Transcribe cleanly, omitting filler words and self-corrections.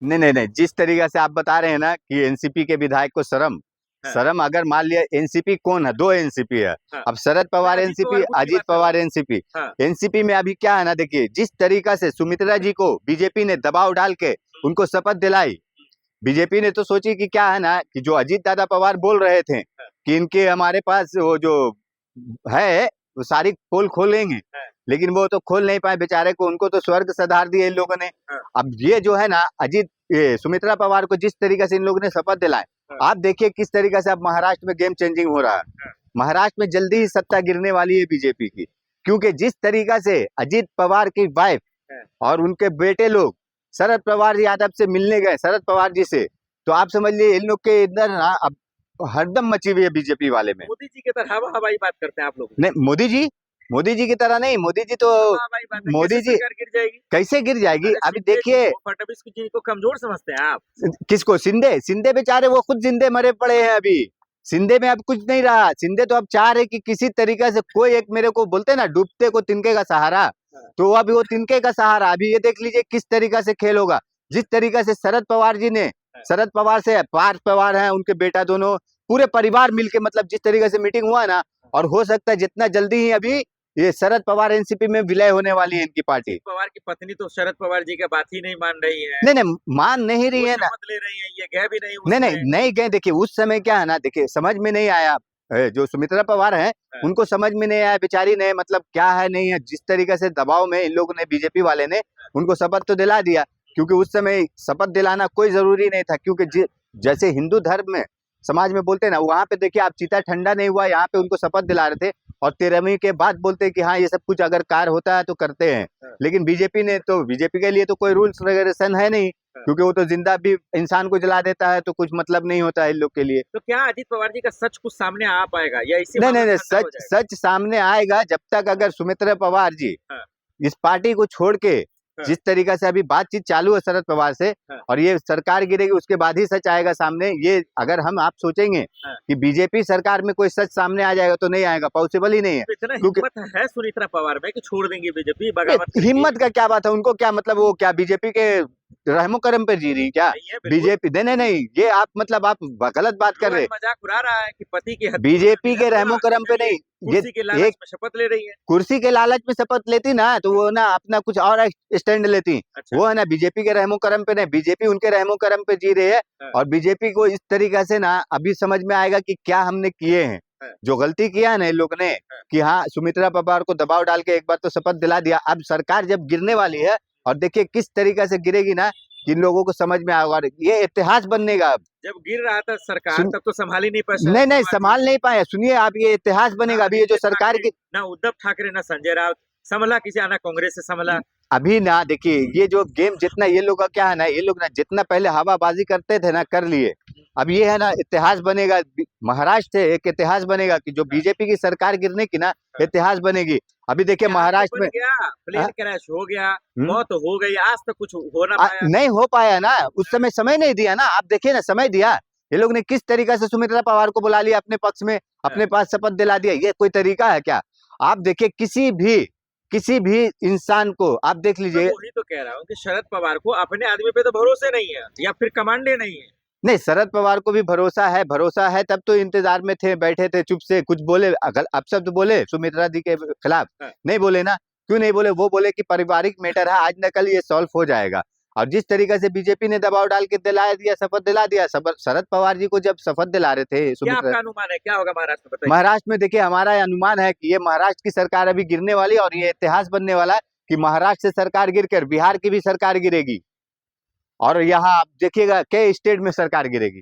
नहीं नहीं नहीं, जिस तरीके से आप बता रहे हैं ना कि एनसीपी के विधायक को शर्म, हाँ। शर्म अगर मान लिया, एनसीपी कौन है, दो एनसीपी है। हाँ। अब शरद पवार अजीत एनसीपी, पवार गुट की अजीत बात कर रहा पवार हूँ। एनसीपी। हाँ। एनसीपी में अभी क्या है ना, देखिए जिस तरीका से सुमित्रा जी को बीजेपी ने दबाव डाल के उनको शपथ दिलाई, बीजेपी ने तो सोची कि क्या है ना कि जो अजीत दादा पवार बोल रहे थे कि इनके हमारे पास वो जो है वो सारी पोल खोलेंगे, हाँ। लेकिन वो तो खोल नहीं पाए बेचारे को, उनको तो स्वर्ग सधार दिए इन लोगों ने। हाँ। अब ये जो है ना अजीत, ये सुमित्रा पवार को जिस तरीके से इन लोगों ने शपथ दिलाए, हाँ। आप देखिए किस तरीके से अब महाराष्ट्र में गेम चेंजिंग हो रहा है। हाँ। महाराष्ट्र में जल्दी ही सत्ता गिरने वाली है बीजेपी की, क्योंकि जिस तरीका से अजीत पवार की वाइफ हाँ। और उनके बेटे लोग शरद पवार यादव से मिलने गए, शरद पवार जी से, तो आप समझ लीजिए इन लोग के इधर ना अब हरदम मची हुई है बीजेपी वाले में। मोदी जी की तरह हवा हवाई बात करते हैं आप लोग। नहीं, मोदी जी की तरह नहीं, मोदी जी तो, हवा हवाई बात है, मोदी कैसे जी सरकार गिर जाएगी? कैसे गिर जाएगी, अरे अभी शिंदे जी देखिए। को, फडणवीस जी को कमजोर समझते हैं आप। किसको? शिंदे? शिंदे बेचारे वो खुद जिंदे मरे पड़े हैं अभी, शिंदे में अब कुछ नहीं रहा। शिंदे तो अब चाह रहे कि किसी तरीके से कोई एक, मेरे को बोलते हैं ना डूबते को तिनके का सहारा, हाँ। तो अभी वो तिनके का सहारा। अभी ये देख लीजिए किस तरीके से खेल होगा। जिस तरीके से शरद पवार जी ने, हाँ। शरद पवार से पार्थ पवार हैं उनके बेटा दोनों, पूरे परिवार मिलके, मतलब जिस तरीके से मीटिंग हुआ ना, और हो सकता है जितना जल्दी ही अभी ये शरद पवार एनसीपी में विलय होने वाली है इनकी पार्टी। अजीत पवार की पत्नी तो शरद पवार जी का बात ही नहीं मान रही है। नहीं नहीं, मान नहीं रही वो है ना। शपथ ले रही है, ये गए भी नहीं नहीं नहीं उसमें। नहीं गए। देखिए उस समय क्या है ना, देखिए समझ में नहीं आया, जो सुमित्रा पवार है हाँ। उनको समझ में नहीं आया बेचारी ने, मतलब क्या है नहीं है, जिस तरीके से दबाव में इन लोगों ने, बीजेपी वाले ने उनको शपथ तो दिला दिया, क्योंकि उस समय शपथ दिलाना कोई जरूरी नहीं था, क्योंकि जैसे हिंदू धर्म में, समाज में बोलते हैं ना, वहां पे देखिए आप चीता ठंडा नहीं हुआ, यहाँ पे उनको शपथ दिला रहे थे, और 13वीं के बाद बोलते हैं कि हाँ ये सब कुछ अगर कार्य होता है तो करते हैं। हाँ। लेकिन बीजेपी ने तो, बीजेपी के लिए तो कोई रूल्स रेगुलेशन है नहीं, क्योंकि वो तो जिंदा भी इंसान को जला देता है, तो कुछ मतलब नहीं होता है इन लोग के लिए। तो क्या अजीत पवार जी का सच कुछ सामने आ पाएगा या इसी नहीं मामला नहीं नहीं, ठंडा हो सच जाएगा? सच सामने आएगा जब तक अगर सुमित्रा पवार जी हाँ। इस पार्टी को छोड़ के, हाँ। जिस तरीके से अभी बातचीत चालू है शरद पवार से, हाँ। और ये सरकार गिरेगी उसके बाद ही सच आएगा सामने। ये अगर हम आप सोचेंगे हाँ। कि बीजेपी सरकार में कोई सच सामने आ जाएगा, तो नहीं आएगा, पॉसिबल ही नहीं है। तो इतना क्योंकि हिम्मत है सुनीता पवार में कि छोड़ देंगे बीजेपी, बगावत करेंगी? हिम्मत का क्या बात है, उनको क्या मतलब, वो क्या बीजेपी के रहमो करम पे जी रही क्या? नहीं है बिल्कुल। बीजेपी, नहीं नहीं नहीं, ये आप मतलब आप गलत बात कर वो रहे। मजाक उड़ा रहा है कि पति की हत्या, बीजेपी के रहमो करम पे नहीं, ये कुर्सी के लालच एक में शपथ ले रही है। कुर्सी के लालच में शपथ लेती ना, तो वो ना अपना कुछ और स्टैंड लेती। अच्छा। वो है ना बीजेपी के रहमो करम पे नहीं, बीजेपी उनके रहमो करम पे जी रही है। हाँ। और बीजेपी को इस तरीके से ना अभी समझ में आएगा कि क्या हमने किए हैं, हाँ। जो गलती किया है ना इन लोग ने, कि हाँ सुमित्रा पवार को दबाव डाल के एक बार तो शपथ दिला दिया। अब सरकार जब गिरने वाली है, और देखिए किस तरीके से गिरेगी ना, कि इन लोगों को समझ में आएगा, और ये इतिहास बनेगा। अब जब गिर रहा था सरकार तब तो संभाल ही नहीं पाए नहीं नहीं, पवार जी। संभाल नहीं पाए, सुनिए आप, ये इतिहास बनेगा। अभी ये जो सरकार की, ना उद्धव ठाकरे ना संजय राउत संभला, किसी आना कांग्रेस से संभला। अभी ना देखिए ये जो गेम, जितना ये लोग का क्या है ना, ये लोग ना जितना पहले हवाबाजी करते थे ना, कर लिए। अब ये है ना इतिहास बनेगा, महाराष्ट्र से एक इतिहास बनेगा कि जो बीजेपी की सरकार गिरने की ना, इतिहास बनेगी। अभी देखिए यहाँ तो महाराष्ट्र बन में गया, प्लेन क्रैश हो गया, मौत हो गई, आज तक कुछ हो ना पाया। नहीं हो पाया ना, उस समय समय नहीं दिया ना। आप देखिए ना, समय दिया, ये लोग ने किस तरीके से सुमित्रा पवार को बुला लिया अपने पक्ष में, अपने पास शपथ दिला दिया। ये कोई तरीका है क्या? आप देखिए किसी भी इंसान को आप देख मैं लीजिए। वही तो कह रहा हूँ कि शरद पवार को अपने आदमी पे तो भरोसे नहीं है, या फिर कमांडे नहीं है। नहीं, शरद पवार को भी भरोसा है, तब तो इंतजार में थे, बैठे थे चुप से, कुछ बोले अगर अपशब्द बोले सुमित्रा जी के खिलाफ? हाँ। नहीं बोले ना। क्यों नहीं बोले? वो बोले कि पारिवारिक मैटर है, आज न कल ये सॉल्व हो जाएगा। और जिस तरीके से बीजेपी ने दबाव डाल के दिला दिया, शपथ दिला दिया, शरद पवार जी को जब शपथ दिला रहे थे क्या सुमित्रा, आपका अनुमान है, क्या होगा महाराष्ट्र में, बताइए? महाराष्ट्र में देखिए हमारा अनुमान है कि ये महाराष्ट्र की सरकार अभी गिरने वाली है, और ये इतिहास बनने वाला है कि महाराष्ट्र से सरकार गिरकर बिहार की भी सरकार गिरेगी, और यहाँ आप देखिएगा कई स्टेट में सरकार गिरेगी।